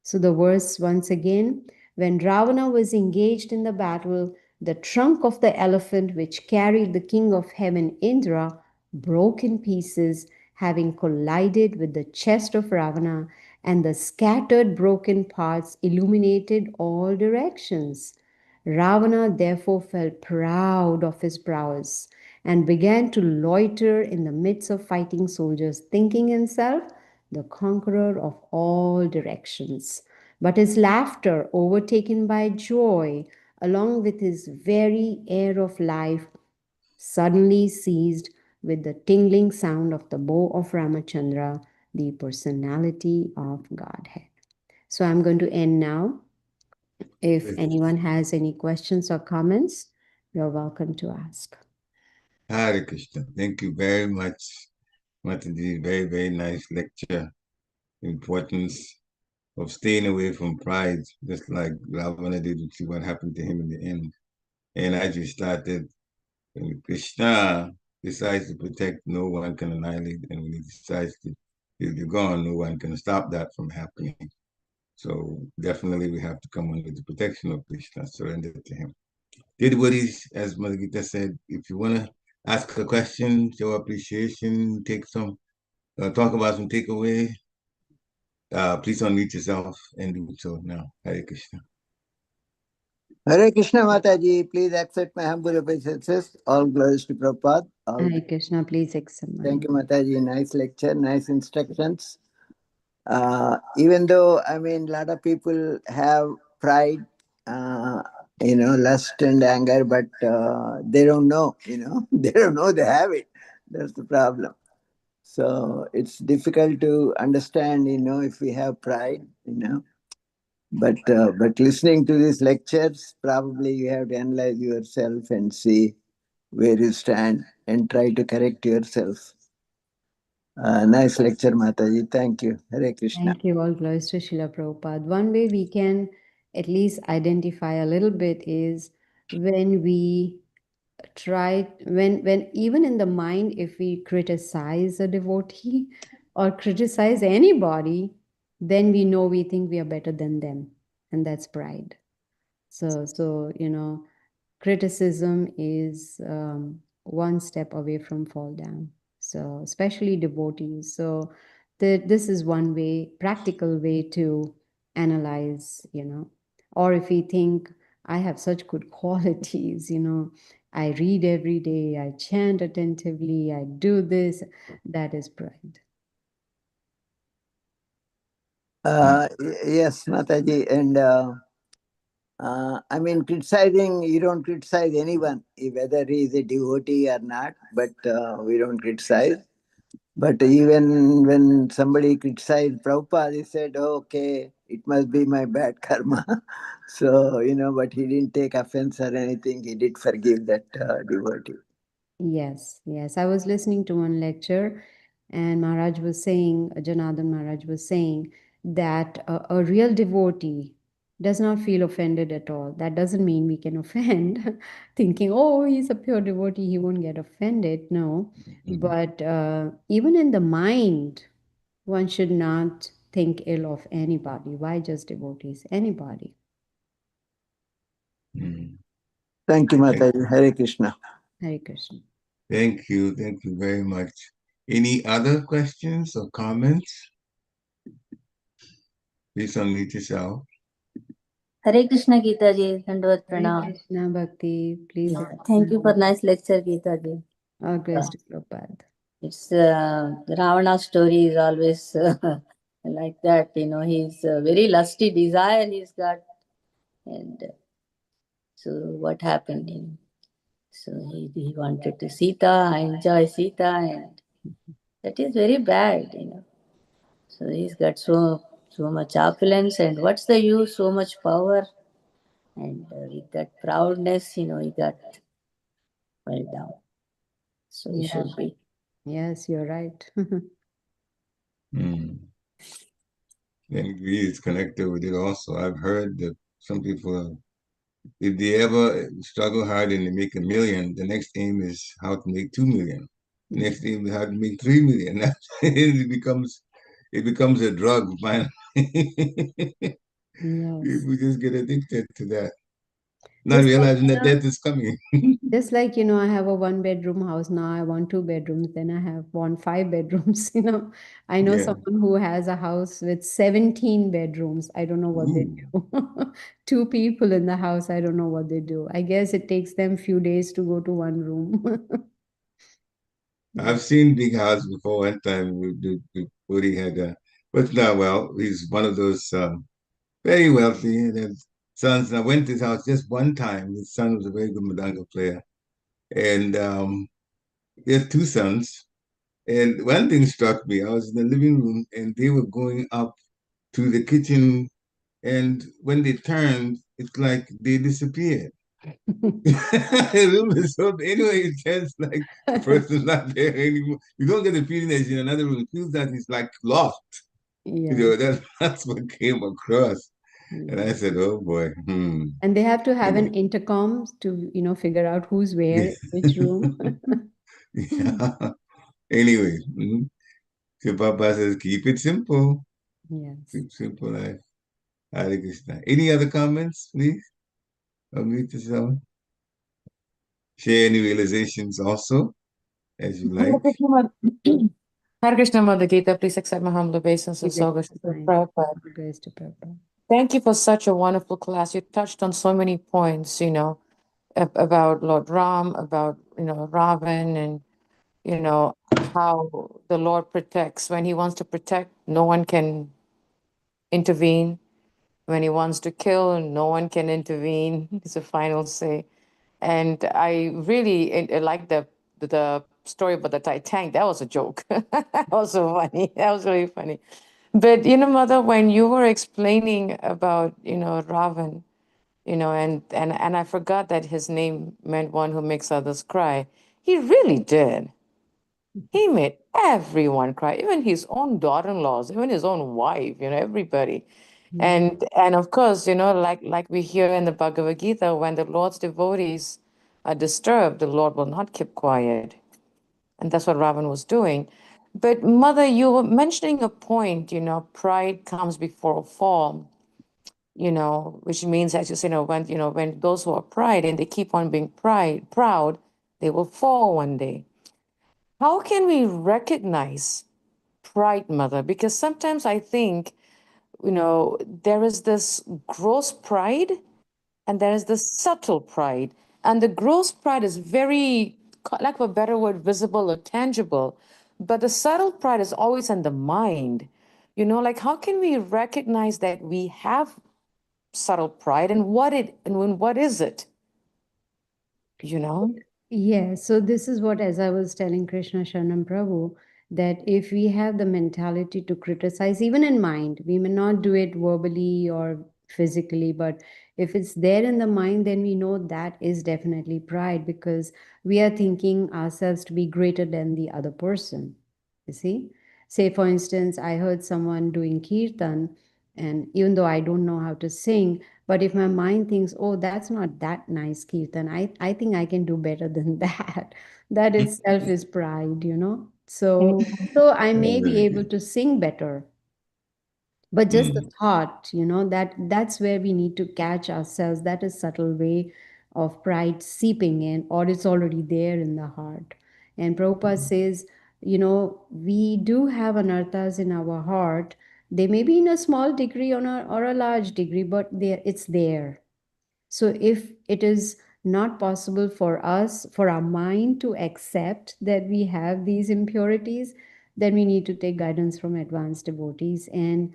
So the verse once again, when Ravana was engaged in the battle, the trunk of the elephant which carried the king of heaven Indra broke in pieces, having collided with the chest of Ravana, and the scattered broken parts illuminated all directions. Ravana therefore felt proud of his prowess and began to loiter in the midst of fighting soldiers, thinking himself the conqueror of all directions. But his laughter, overtaken by joy, along with his very air of life, suddenly ceased with the tingling sound of the bow of Rāmacandra, the personality of Godhead. So I'm going to end now. If anyone has any questions or comments, you're welcome to ask.
Hare Krishna. Thank you very much, Mataji. Very, very nice lecture. Importance of staying away from pride, just like Ravana did to see what happened to him in the end. And as you started, when Krishna decides to protect, no one can annihilate. And when he decides to be gone, no one can stop that from happening. So definitely we have to come under the protection of Krishna, surrender to him. Devotees, as Mother Gita said, if you want to ask a question, show appreciation, take some, talk about some takeaway, please unmute yourself and do so now. Hare Krishna.
Hare Krishna Mataji, please accept my humble obeisances. All glories to Prabhupada.
Hare Krishna, please accept my.
Thank you, Mataji. Nice lecture, nice instructions. Even though, I mean, a lot of people have pride, lust and anger, but they don't know, they don't know they have it. That's the problem. So it's difficult to understand, if we have pride, But listening to these lectures, probably you have to analyze yourself and see where you stand and try to correct yourself. Nice lecture, Mataji. Thank you. Hare Krishna.
Thank you. All glories to Srila Prabhupada. One way we can at least identify a little bit is when we try, when even in the mind, if we criticize a devotee or criticize anybody, then we know we think we are better than them. And that's pride. So criticism is one step away from fall down. So especially devotees. So this is one way, practical way to analyze, or if we think I have such good qualities, I read every day, I chant attentively, I do this. That is pride.
Yes, Mataji, and I mean, criticizing, you don't criticize anyone, whether he is a devotee or not, but we don't criticize. But even when somebody criticized Prabhupada, he said, oh, okay, it must be my bad karma. So, but he didn't take offense or anything. He did forgive that devotee.
Yes, yes. I was listening to one lecture, and Maharaj was saying, Janardhan Maharaj was saying that a real devotee does not feel offended at all. That doesn't mean we can offend, thinking, oh, he's a pure devotee, he won't get offended. No. But even in the mind, one should not think ill of anybody. Why just devotees? Anybody.
Thank you, Mataji. Hare Krishna.
Hare Krishna.
Thank you very much. Any other questions or comments? Please unmute yourself.
Hare Krishna, Gita ji. Dandavat
Hare
pranam.
Krishna Bhakti, please.
Thank you for nice lecture, Gita ji.
All grace to Prabhupada.
It's Ravana story is always like that. He's a very lusty desire he's got, and so what happened? So he wanted to enjoy Sita, and that is very bad. So he's got so much opulence, and what's the use? So much power, and with that proudness, he got well down. So he should be.
Yes, you're right.
And we is connected with it also. I've heard that some people, if they ever struggle hard and they make 1 million, the next aim is how to make 2 million. The next aim is how to make 3 million. it becomes a drug, finally.
Yes.
We just get addicted to that, not realizing that death is coming.
Just like, I have a 1-bedroom house now, I want 2 bedrooms, then I want 5 bedrooms, I know
Yeah.
someone who has a house with 17 bedrooms. I don't know what they do. 2 people in the house, I don't know what they do. I guess it takes them few days to go to one room.
I've seen big house before. One time, Woody had but now, well, he's one of those very wealthy, and his sons. And I went to his house just one time. His son was a very good madanga player, and he had 2 sons. And one thing struck me: I was in the living room, and they were going up to the kitchen, and when they turned, it's like they disappeared. The room is so anyway, it feels like the person's not there anymore. You don't get the feeling that he's in another room. It feels that he's like lost.
Yeah.
That's what came across. And I said, oh boy.
And they have to have an intercom to, figure out who's where, in which room.
Yeah. Anyway, so Papa says, keep it simple.
Yes.
Keep simple life. Hare Krishna. Any other comments, please? Unmute yourself. Share any realizations also, as you like.
Hare Krishna, Mother Gita, please accept my humble obeisances.
Grace to Prabhupada. Grace to Prabhupada.
Thank you for such a wonderful class. You touched on so many points, about Lord Ram, about, Ravana, and, how the Lord protects. When he wants to protect, no one can intervene. When he wants to kill, no one can intervene. It's a final say. And I really like the story about the Titanic. That was a joke. That was so funny. That was really funny. But Mother, when you were explaining about Ravana, and I forgot that his name meant one who makes others cry. He really did. He made everyone cry, even his own daughter-in-laws, even his own wife, everybody. And of course, like we hear in the Bhagavad Gita, when the Lord's devotees are disturbed, the Lord will not keep quiet. And that's what Ravana was doing. But Mother, you were mentioning a point, pride comes before a fall, which means, as you say, when those who are pride and they keep on being proud, they will fall one day. How can we recognize pride, Mother? Because sometimes I think, there is this gross pride and there is this subtle pride. And the gross pride is very, lack of a better word, visible or tangible. But the subtle pride is always in the mind. You know, like how can we recognize that we have subtle pride and what is it? You know?
Yeah, so this is what, as I was telling Krishna Sharanam Prabhu, that if we have the mentality to criticize, even in mind, we may not do it verbally or physically, but if it's there in the mind, then we know that is definitely pride because we are thinking ourselves to be greater than the other person. You see? Say, for instance, I heard someone doing kirtan, and even though I don't know how to sing, but if my mind thinks, oh, that's not that nice, Kirtan, I think I can do better than that. That itself is pride, you know. So I may be able to sing better, but just the thought, you know, that's where we need to catch ourselves. That is subtle way of pride seeping in, or it's already there in the heart. And Prabhupada says, you know, we do have anarthas in our heart. They may be in a small degree or a large degree, but it's there. So if it is not possible for us, for our mind to accept that we have these impurities, then we need to take guidance from advanced devotees and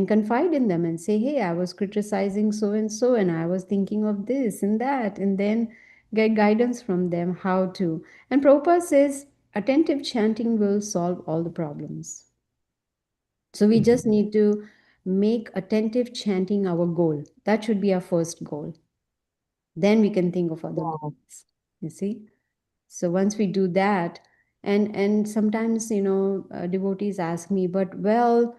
confide in them and say, hey, I was criticizing so and I was thinking of this and that, and then get guidance from them how to. And Prabhupada says attentive chanting will solve all the problems. So we just need to make attentive chanting our goal. That should be our first goal. Then we can think of other goals, you see. So once we do that, and sometimes, you know, devotees ask me, but well,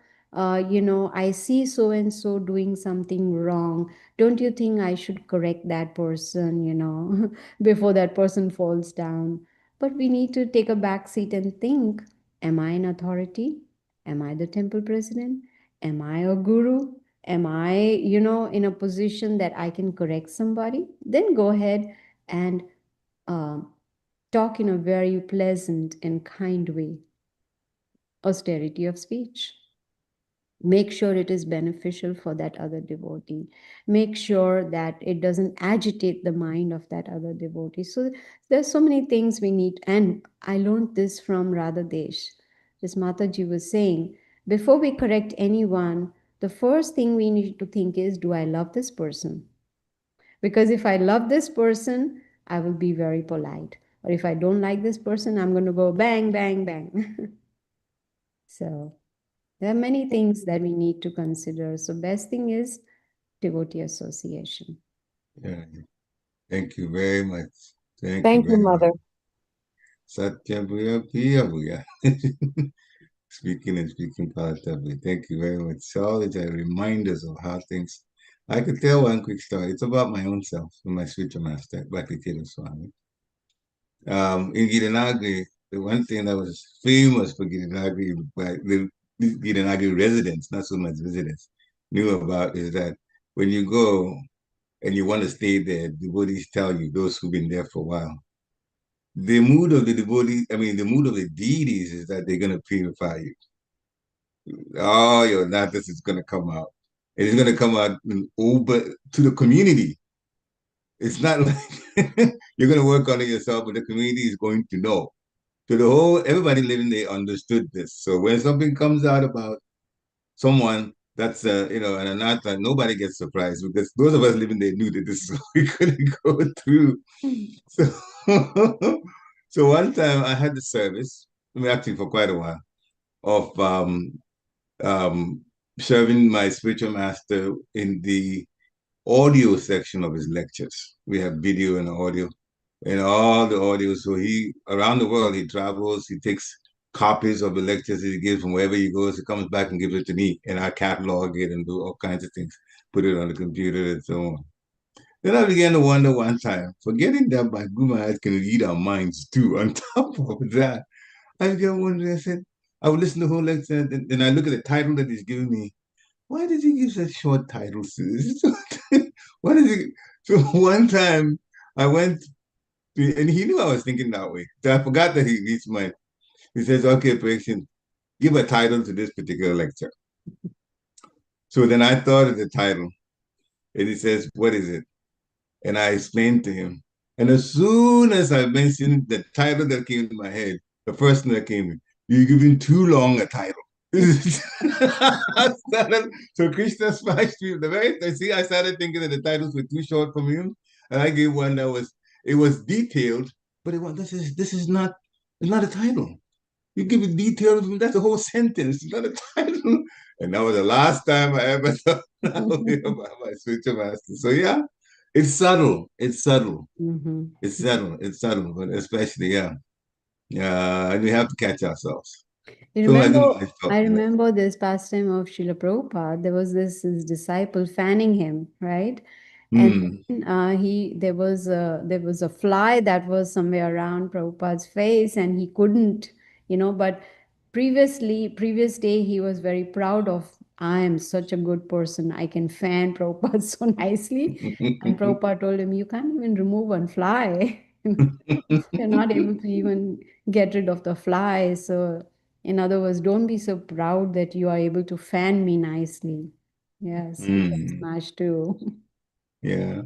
you know, I see so and so doing something wrong, don't you think I should correct that person, you know, before that person falls down? But we need to take a back seat and think, am I an authority? Am I the temple president? Am I a guru? Am I, you know, in a position that I can correct somebody? Then go ahead and talk in a very pleasant and kind way. Austerity of speech. Make sure it is beneficial for that other devotee. Make sure that it doesn't agitate the mind of that other devotee. So there's so many things we need. And I learned this from Radha Desh. This Mataji was saying, before we correct anyone, the first thing we need to think is, do I love this person? Because if I love this person, I will be very polite. Or if I don't like this person, I'm going to go bang, bang, bang. So there are many things that we need to consider. So best thing is devotee association.
Yeah. Thank you very much. Thank you
Thank you,
very much.
Mother.
Satya Bhuya Priya Bhuya. Speaking positively. Thank you very much. So all the reminders of how things. I could tell one quick story. It's about my own self, from my spiritual master, Bhakti Swami. In Gitanagari, the one thing that was famous for Gitanagari, the Gitanagari residents, not so much visitors, knew about is that when you go and you want to stay there, devotees tell you, those who've been there for a while, the mood of the devotees, I mean, the mood of the deities is that they're going to purify you. Oh, your natas is going to come out. It is going to come out over to the community. It's not like you're going to work on it yourself, but the community is going to know. So the whole, everybody living there understood this. So when something comes out about someone that's, you know, an anatha, nobody gets surprised because those of us living there knew that this is what we couldn't go through. So, so one time I had the service, I mean, actually for quite a while, of serving my spiritual master in the audio section of his lectures. We have video and audio and all the audio. So he, around the world, he travels, he takes copies of the lectures he gives from wherever he goes, he comes back and gives it to me, and I catalog it and do all kinds of things, put it on the computer and so on. Then I began to wonder one time, forgetting that my Guru Maharaj can read our minds too, on top of that, I began wondering, I said, I would listen to the whole lecture, and then I look at the title that he's giving me. Why does he give such short titles to this? What is it? So one time I went to, and he knew I was thinking that way. So I forgot that he reads my, he says, okay, Prection, give a title to this particular lecture. So then I thought of the title, and he says, what is it? And I explained to him. And as soon as I mentioned the title that came to my head, the first thing that came in, you're giving too long a title. So Krishna smashed me. I started thinking that the titles were too short for him, and I gave one that was detailed, but this is not, it's not a title. You give it details, that's a whole sentence. It's not a title. And that was the last time I ever thought about my spiritual master. So yeah, it's subtle. It's subtle. It's subtle. It's subtle, but especially, yeah. And we have to catch ourselves.
I remember this pastime of Srila Prabhupada. There was his disciple fanning him, right? And then, there was a fly that was somewhere around Prabhupada's face, and he couldn't, but previous day he was very proud of, I am such a good person, I can fan Prabhupada so nicely. And Prabhupada told him, you can't even remove one fly. You're not able to even get rid of the fly. So in other words, don't be so proud that you are able to fan me nicely. Yes, smash too.
Yeah.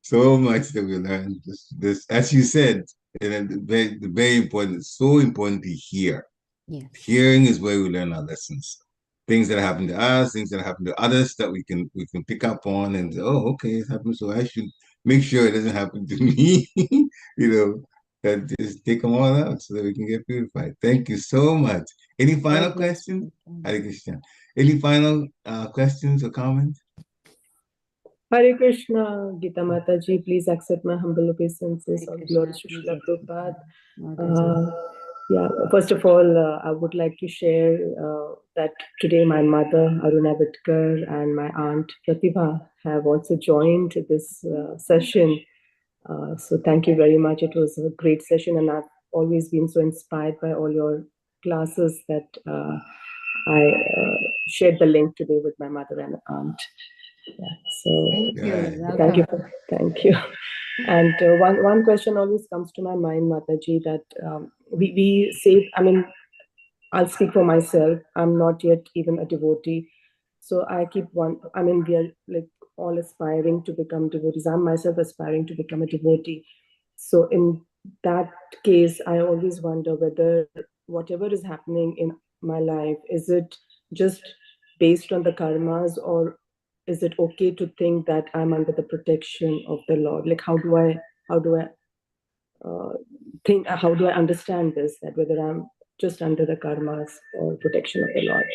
So much that we learn. This, as you said, and very important, it's so important to hear.
Yes.
Hearing is where we learn our lessons. Things that happen to us, things that happen to others that we can pick up on and say, oh, okay, it's happened, so I should make sure it doesn't happen to me. That just take them all out so that we can get purified. Thank you so much. Any final questions? Hare Krishna. Any final questions or comments?
Hare Krishna, Gita Mataji, please accept my humble obeisances. All glories to Srila Prabhupada. First of all, I would like to share that today my mother, Aruna Vitkar, and my aunt, Pratibha, have also joined this session. So thank you very much. It was a great session, and I've always been so inspired by all your classes that I shared the link today with my mother and aunt. Thank you. Thank you. And one question always comes to my mind, Mataji, that we say, I mean, I'll speak for myself. I'm not yet even a devotee. So I keep we are like all aspiring to become devotees. I'm myself aspiring to become a devotee. So in that case, I always wonder whether whatever is happening in my life, is it just based on the karmas, or is it okay to think that I'm under the protection of the Lord? Like, how do I understand this, that whether I'm just under the karmas or protection of the Lord?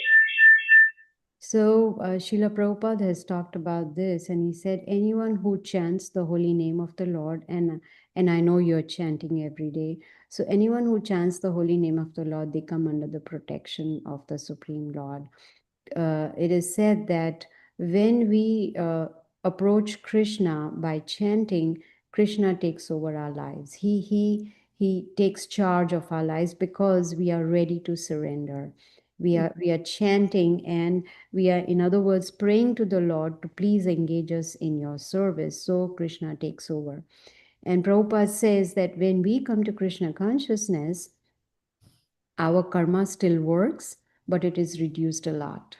So Srila Prabhupada has talked about this, and he said, anyone who chants the holy name of the Lord, and I know you're chanting every day, so anyone who chants the holy name of the Lord, they come under the protection of the Supreme Lord. It is said that when we approach Krishna by chanting, Krishna takes over our lives. He takes charge of our lives because we are ready to surrender. We are chanting, and we are, in other words, praying to the Lord to please engage us in your service. So Krishna takes over. And Prabhupada says that when we come to Krishna consciousness, our karma still works, but it is reduced a lot.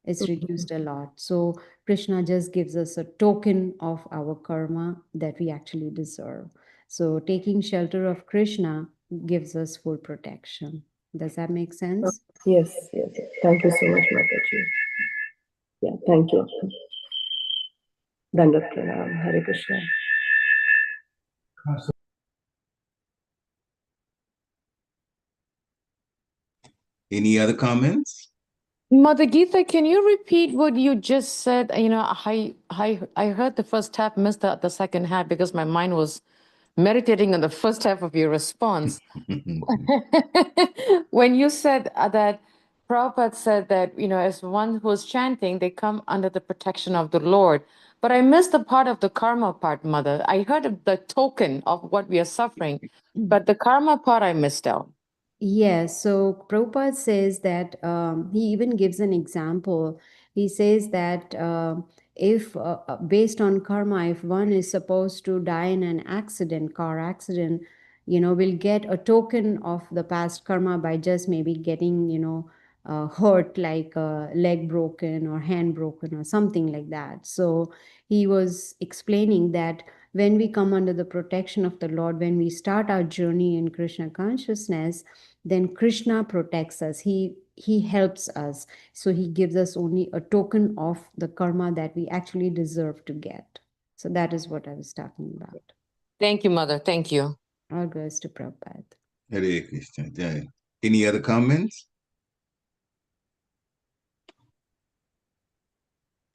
It's reduced a lot. So Krishna just gives us a token of our karma that we actually deserve. So taking shelter of Krishna gives us full protection. Does that make sense?
Yes. Thank you so much, Mataji. Yeah, thank you. Dandavat pranam. Hare Krishna.
Any other comments?
Mother Gita, can you repeat what you just said? I heard the first half, missed the second half because my mind was meditating on the first half of your response. When you said that Prabhupada said that, as one who is chanting, they come under the protection of the Lord. But I missed the part of the karma part, Mother. I heard of the token of what we are suffering, but the karma part I missed out.
Yes, so Prabhupada says that he even gives an example. He says that if based on karma, if one is supposed to die in an car accident, we'll get a token of the past karma by just maybe getting, hurt, like a leg broken or hand broken or something like that. So he was explaining that when we come under the protection of the Lord, when we start our journey in Krishna consciousness, then Krishna protects us. He helps us. So he gives us only a token of the karma that we actually deserve to get. So that is what I was talking about.
Thank you, Mother. Thank you.
All goes to Prabhupada.
Hare Krishna. Jai. Any other comments?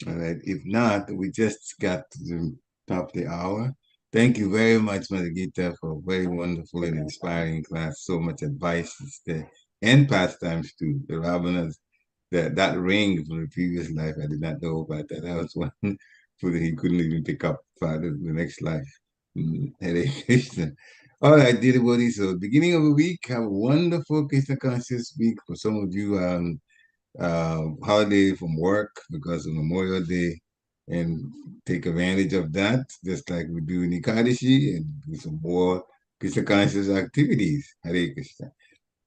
All right. If not, we just got to the top of the hour. Thank you very much, Mother Gita, for a very wonderful and inspiring class. So much advice and pastimes too. The Ravana's that ring from the previous life, I did not know about that. That was one so that he couldn't even pick up for the next life. Hare Krishna. All right, dear devotees. So beginning of the week, have a wonderful Krishna conscious week. For some of you, holiday from work because of Memorial Day, and take advantage of that, just like we do in Ekadashi, and do some more Krishna conscious activities. Hare Krishna.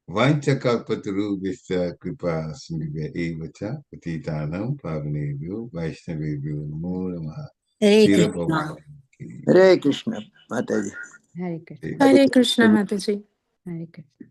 Vanchakapatarubyascha kripa sindhubhya eva cha patitanam pavanebhyo vaishnavebhyo namo namaha.
Hare
Srila
Krishna.
Prabhupada ki
Hare Krishna, Mataji.
Hare Krishna.
Hare Krishna, Mataji.
Hare Krishna.